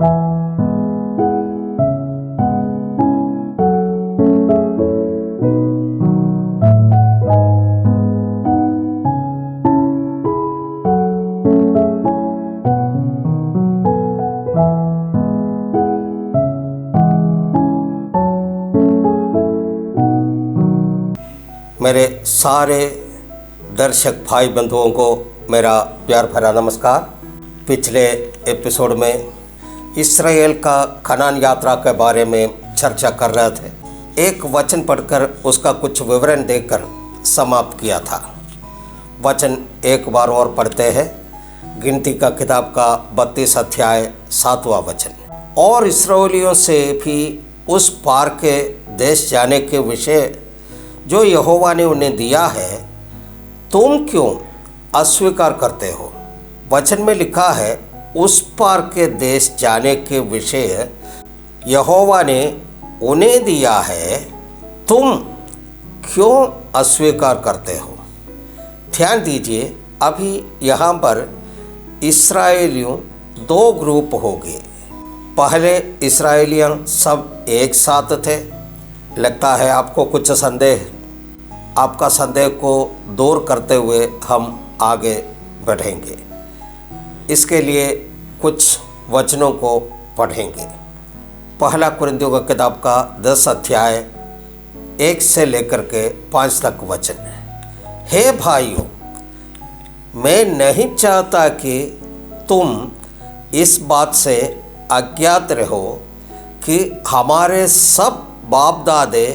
मेरे सारे दर्शक भाई बंधुओं को मेरा प्यार भरा नमस्कार। पिछले एपिसोड में इस्राएल का कनान यात्रा के बारे में चर्चा कर रहे थे। एक वचन पढ़कर उसका कुछ विवरण देकर समाप्त किया था। वचन एक बार और पढ़ते हैं। गिनती का किताब का 32 अध्याय 7वां वचन। और इस्राएलियों से भी उस पार के देश जाने के विषय जो यहोवा ने उन्हें दिया है, तुम क्यों अस्वीकार करते हो। वचन में लिखा है उस पार के देश जाने के विषय यहोवा ने उन्हें दिया है, तुम क्यों अस्वीकार करते हो। ध्यान दीजिए, अभी यहाँ पर इस्राएलियों दो ग्रुप हो गए। पहले इस्राएलियाँ सब एक साथ थे। लगता है आपको कुछ संदेह। आपका संदेह को दूर करते हुए हम आगे बढ़ेंगे। इसके लिए कुछ वचनों को पढ़ेंगे। पहला कुरिन्थियों का किताब का 10 अध्याय 1 से लेकर के 5 तक वचन। हे भाइयों, मैं नहीं चाहता कि तुम इस बात से अज्ञात रहो कि हमारे सब बाप दादे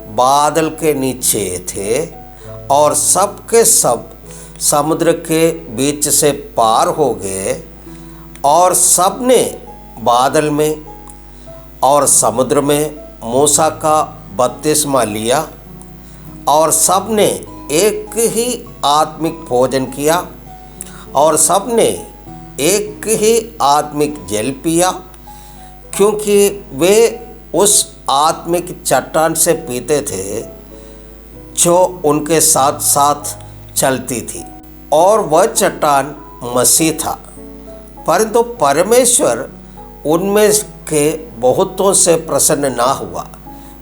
बादल के नीचे थे और सब के सब समुद्र के बीच से पार हो गए, और सब ने बादल में और समुद्र में मूसा का बपतिस्मा लिया, और सब ने एक ही आत्मिक भोजन किया, और सब ने एक ही आत्मिक जल पिया, क्योंकि वे उस आत्मिक चट्टान से पीते थे जो उनके साथ साथ चलती थी, और वह चट्टान मसीह था। परंतु परमेश्वर उनमें के बहुतों से प्रसन्न ना हुआ,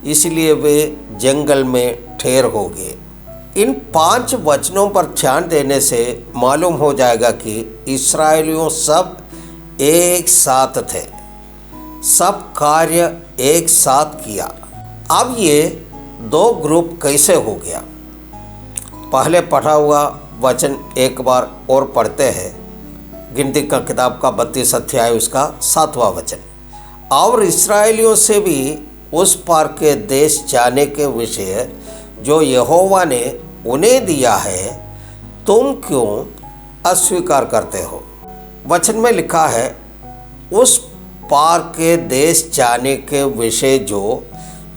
इसलिए वे जंगल में ठहर हो गए। इन 5 वचनों पर ध्यान देने से मालूम हो जाएगा कि इस्राएलियों सब एक साथ थे, सब कार्य एक साथ किया। अब ये दो ग्रुप कैसे हो गया। पहले पढ़ा हुआ वचन एक बार और पढ़ते हैं। गिनती का किताब का 32 अध्याय उसका 7वां वचन। और इस्राएलियों से भी उस पार के देश जाने के विषय जो यहोवा ने उन्हें दिया है, तुम क्यों अस्वीकार करते हो। वचन में लिखा है उस पार के देश जाने के विषय जो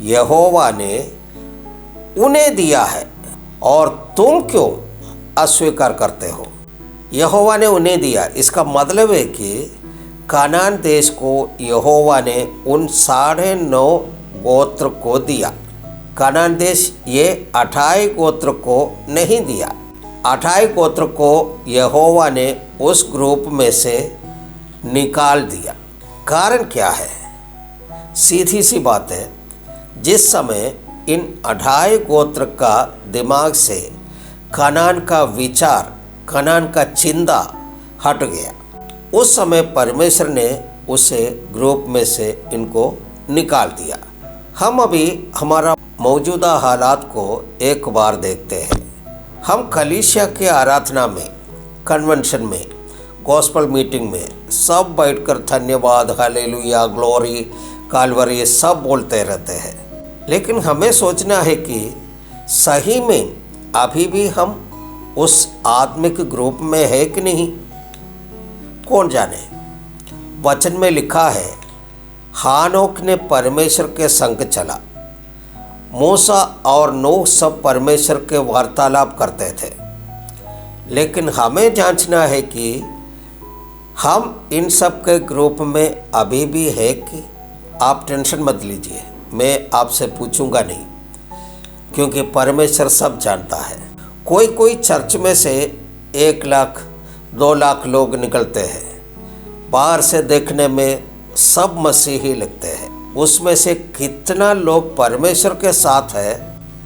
यहोवा ने उन्हें दिया है, और तुम क्यों अस्वीकार करते हो। यहोवा ने उन्हें दिया, इसका मतलब है कि कनान देश को यहोवा ने उन 9.5 गोत्र को दिया। कनान देश ये 28 गोत्र को नहीं दिया। 28 गोत्र को यहोवा ने उस ग्रुप में से निकाल दिया। कारण क्या है। सीधी सी बात है, जिस समय इन 28 गोत्र का दिमाग से कनान का विचार, कनान का चिंता हट गया, उस समय परमेश्वर ने उसे ग्रुप में से इनको निकाल दिया। हम अभी हमारा मौजूदा हालात को एक बार देखते हैं। हम कलीसिया के आराधना में, कन्वेंशन में, गॉस्पल मीटिंग में सब बैठकर धन्यवाद, हालेलुया, ग्लोरी, काल्वरी सब बोलते रहते हैं। लेकिन हमें सोचना है कि सही में अभी भी हम उस आत्मिक ग्रुप में है कि नहीं, कौन जाने। वचन में लिखा है हानोक ने परमेश्वर के संग चला। मूसा और नूह सब परमेश्वर के वार्तालाप करते थे। लेकिन हमें जांचना है कि हम इन सब के ग्रुप में अभी भी है कि। आप टेंशन मत लीजिए, मैं आपसे पूछूंगा नहीं, क्योंकि परमेश्वर सब जानता है। कोई कोई चर्च में से 1 लाख 2 लाख लोग निकलते हैं। बाहर से देखने में सब मसीही लिखते हैं। उसमें से कितना लोग परमेश्वर के साथ है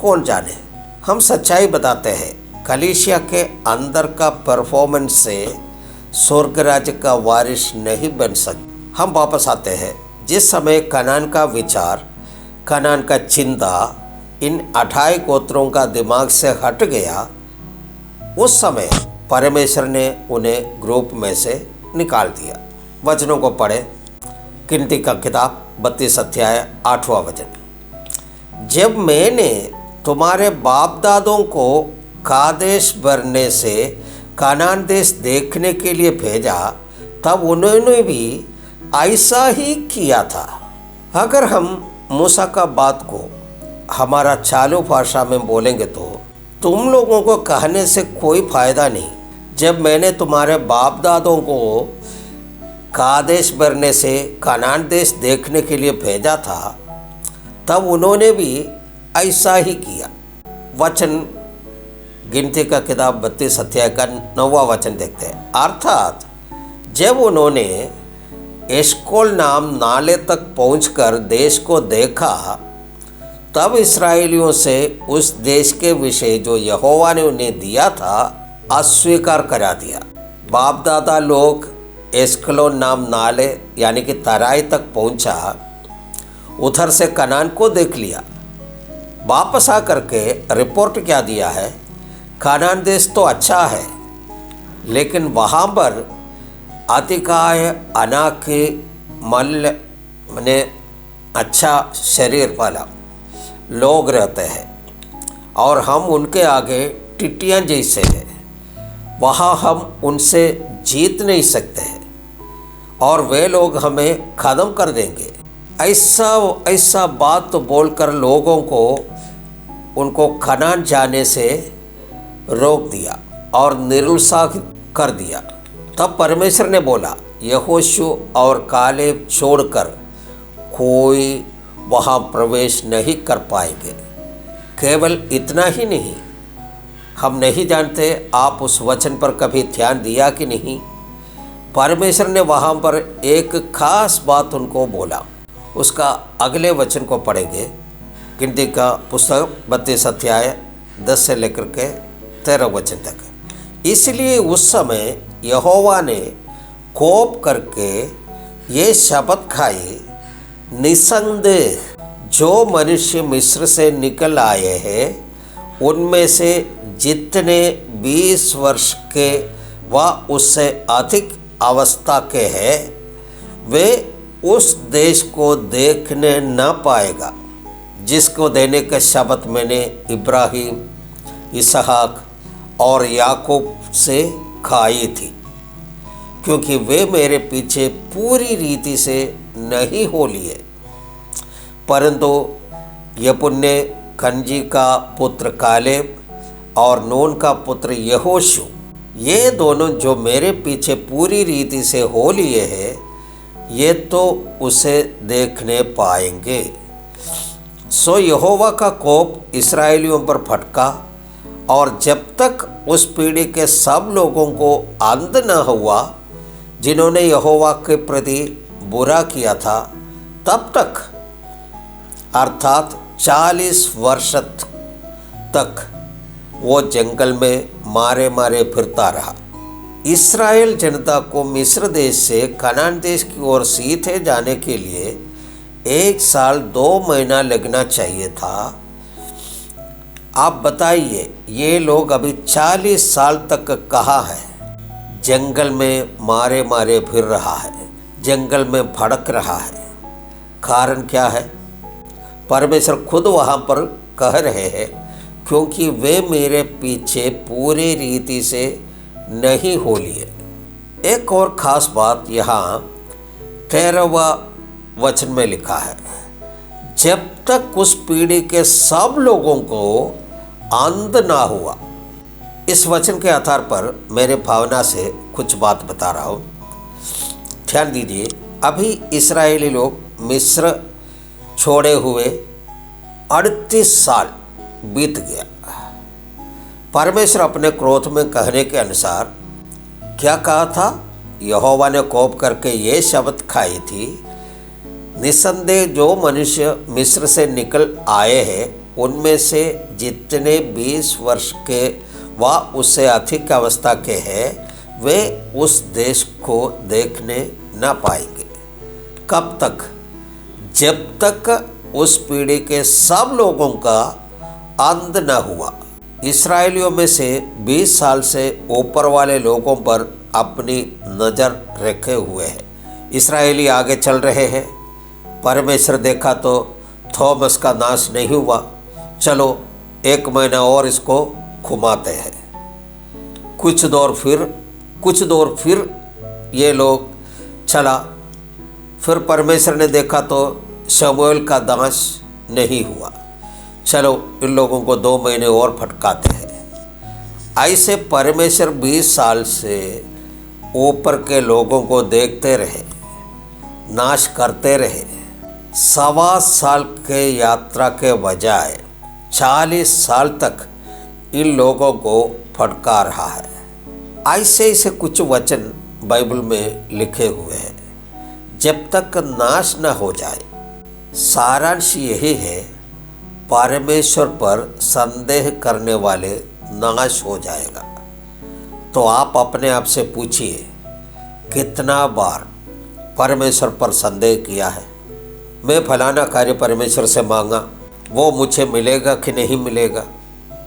कौन जाने। हम सच्चाई बताते हैं, कलीसिया के अंदर का परफॉर्मेंस से स्वर्ग राज्य का वारिस नहीं बन सकते। हम वापस आते हैं, जिस समय कनान का विचार, कनान का चिंता इन 28 गोत्रों का दिमाग से हट गया, उस समय परमेश्वर ने उन्हें ग्रुप में से निकाल दिया। वचनों को पढ़े, गिनती का किताब 32 अध्याय 8वां वचन। जब मैंने तुम्हारे बाप दादों को कादेश बरने से कनान देश देखने के लिए भेजा, तब उन्होंने भी ऐसा ही किया था। अगर हम मूसा का बात को हमारा चालू भाषा में बोलेंगे तो तुम लोगों को कहने से कोई फायदा नहीं। जब मैंने तुम्हारे बाप दादों को कादेश बरने से कनान देश देखने के लिए भेजा था, तब उन्होंने भी ऐसा ही किया। वचन गिनती का किताब 32 अध्याय का 9वां वचन देखते हैं। अर्थात जब उन्होंने एशकोल नाम नाले तक पहुंचकर देश को देखा, तब इस्राएलियों से उस देश के विषय जो यहोवा ने उन्हें दिया था अस्वीकार करा दिया। बाप दादा लोग एस्कलोन नाम नाले यानी कि तराई तक पहुंचा, उधर से कनान को देख लिया। वापस आकर के रिपोर्ट क्या दिया है, कनान देश तो अच्छा है, लेकिन वहाँ पर अतिकाय अनाके मल माने अच्छा शरीर वाला लोग रहते हैं और हम उनके आगे टिट्टियाँ जैसे हैं। वहाँ हम उनसे जीत नहीं सकते हैं और वे लोग हमें ख़त्म कर देंगे। ऐसा बात तो बोलकर लोगों को उनको कनान जाने से रोक दिया और निरुत्साहित कर दिया। तब परमेश्वर ने बोला, यहोशू और कालेब छोड़कर कोई वहाँ प्रवेश नहीं कर पाएंगे। केवल इतना ही नहीं, हम नहीं जानते आप उस वचन पर कभी ध्यान दिया कि नहीं, परमेश्वर ने वहाँ पर एक खास बात उनको बोला। उसका अगले वचन को पढ़ेंगे, गिनती का पुस्तक 32 अध्याय 10 से लेकर के 13 वचन तक। इसलिए उस समय यहोवा ने कोप करके ये शपथ खाई, निसंदेह जो मनुष्य मिस्र से निकल आए हैं उनमें से जितने 20 वर्ष के व उससे अधिक अवस्था के हैं, वे उस देश को देखने न पाएगा जिसको देने के शपथ मैंने इब्राहिम, इसहाक और याकूब से खाई थी, क्योंकि वे मेरे पीछे पूरी रीति से नहीं हो लिए। परंतु यपुन्ने कनजी का पुत्र कालेब और नून का पुत्र यहोशू, ये दोनों जो मेरे पीछे पूरी रीति से हो लिए हैं, ये तो उसे देखने पाएंगे। सो यहोवा का कोप इस्राएलियों पर फटका और जब तक उस पीढ़ी के सब लोगों को अंत न हुआ जिन्होंने यहोवा के प्रति बुरा किया था, तब तक अर्थात 40 वर्ष तक वो जंगल में मारे मारे फिरता रहा। इस्राएल जनता को मिस्र देश से कनान देश की ओर सीधे जाने के लिए 1 साल 2 महीना लगना चाहिए था। आप बताइए, ये लोग अभी 40 साल तक कहाँ है? जंगल में मारे मारे फिर रहा है, जंगल में भड़क रहा है। कारण क्या है? परमेश्वर खुद वहाँ पर कह रहे हैं, क्योंकि वे मेरे पीछे पूरी रीति से नहीं हो लिए। एक और ख़ास बात यहाँ 13वां वचन में लिखा है, जब तक उस पीढ़ी के सब लोगों को अंत ना हुआ। इस वचन के आधार पर मेरे भावना से कुछ बात बता रहा हूँ, ध्यान दीजिए। अभी इस्राएली लोग मिस्र छोड़े हुए 38 साल बीत गया। परमेश्वर अपने क्रोध में कहने के अनुसार क्या कहा था? यहोवा ने कोप करके ये शब्द खाई थी, निस्संदेह जो मनुष्य मिस्र से निकल आए हैं उनमें से जितने 20 वर्ष के व उससे अधिक अवस्था के हैं वे उस देश को देखने न पाएंगे। कब तक? जब तक उस पीढ़ी के सब लोगों का अंत न हुआ। इस्राएलियों में से 20 साल से ऊपर वाले लोगों पर अपनी नज़र रखे हुए हैं। इस्राएली आगे चल रहे हैं। परमेश्वर देखा तो थोमस का नाश नहीं हुआ, चलो 1 महीना और इसको घुमाते हैं। कुछ दौर फिर ये लोग चला। फिर परमेश्वर ने देखा तो शमूएल का नाश नहीं हुआ, चलो इन लोगों को 2 महीने और फटकाते हैं। ऐसे परमेश्वर 20 साल से ऊपर के लोगों को देखते रहे, नाश करते रहे। 1.25 साल के यात्रा के बजाय 40 साल तक इन लोगों को फटका रहा है। ऐसे कुछ वचन बाइबल में लिखे हुए हैं। जब तक नाश न हो जाए, सारांश यही है, परमेश्वर पर संदेह करने वाले नाश हो जाएगा। तो आप अपने आप से पूछिए, कितना बार परमेश्वर पर संदेह किया है? मैं फलाना कार्य परमेश्वर से मांगा, वो मुझे मिलेगा कि नहीं मिलेगा?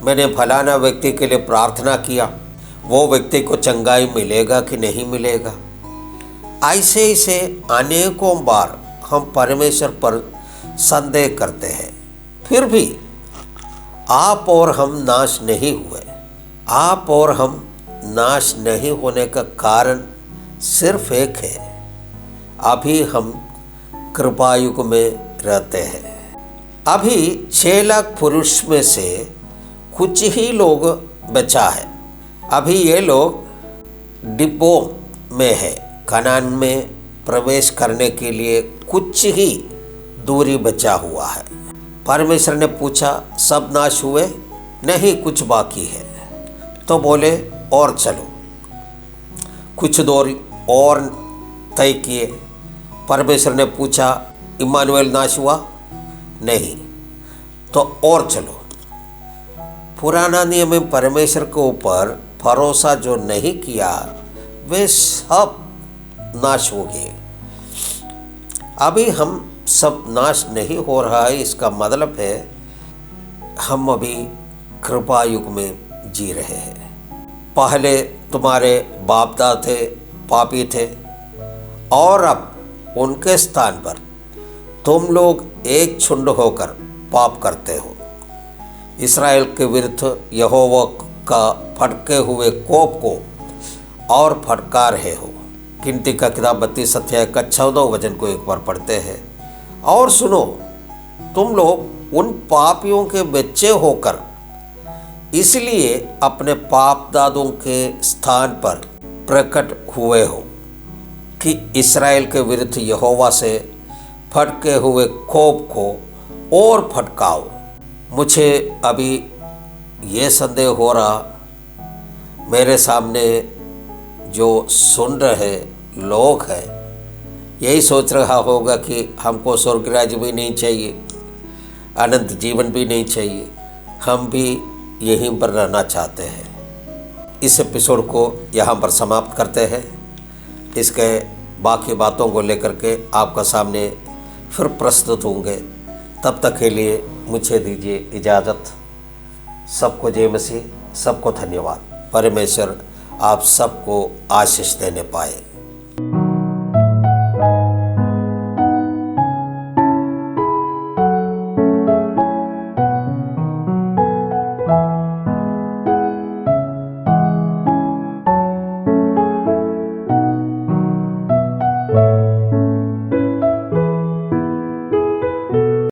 मैंने फलाना व्यक्ति के लिए प्रार्थना किया, वो व्यक्ति को चंगाई मिलेगा कि नहीं मिलेगा? ऐसे अनेकों बार हम परमेश्वर पर संदेह करते हैं, फिर भी आप और हम नाश नहीं हुए। आप और हम नाश नहीं होने का कारण सिर्फ एक है, अभी हम कृपा युग में रहते हैं। अभी 6 लाख पुरुष में से कुछ ही लोग बचा है। अभी ये लोग डिब्बों में है। कनान में प्रवेश करने के लिए कुछ ही दूरी बचा हुआ है। परमेश्वर ने पूछा, सब नाश हुए? नहीं, कुछ बाकी है। तो बोले और चलो। कुछ दूरी और तय किए। परमेश्वर ने पूछा, इम्मानुएल नाश हुआ? नहीं, तो और चलो। पुराना नियम में परमेश्वर के ऊपर भरोसा जो नहीं किया वे सब नाश हो गए। अभी हम सब नाश नहीं हो रहा है, इसका मतलब है हम अभी कृपा युग में जी रहे हैं। पहले तुम्हारे बाप दादा थे, पापी थे, और अब उनके स्थान पर तुम लोग एक झुंड होकर पाप करते हो। इस्राएल के विरुद्ध यहोवा का फटके हुए कोप को और फटका रहे हो। गिनती का किताब 32 अध्याय का 14 वचन को एक बार पढ़ते हैं। और सुनो, तुम लोग उन पापियों के बच्चे होकर इसलिए अपने पाप दादों के स्थान पर प्रकट हुए हो कि इस्राएल के विरुद्ध यहोवा से फटके हुए कोप को और फटकाओ। मुझे अभी ये संदेह हो रहा, मेरे सामने जो सुन रहे लोग हैं यही सोच रहा होगा कि हमको स्वर्ग राज्य भी नहीं चाहिए, अनंत जीवन भी नहीं चाहिए, हम भी यहीं पर रहना चाहते हैं। इस एपिसोड को यहाँ पर समाप्त करते हैं। इसके बाकी बातों को लेकर के आपका सामने फिर प्रस्तुत होंगे। तब तक के लिए मुझे दीजिए इजाज़त। सबको जय मसीह, सबको धन्यवाद। परमेश्वर आप सबको आशीष देने पाए।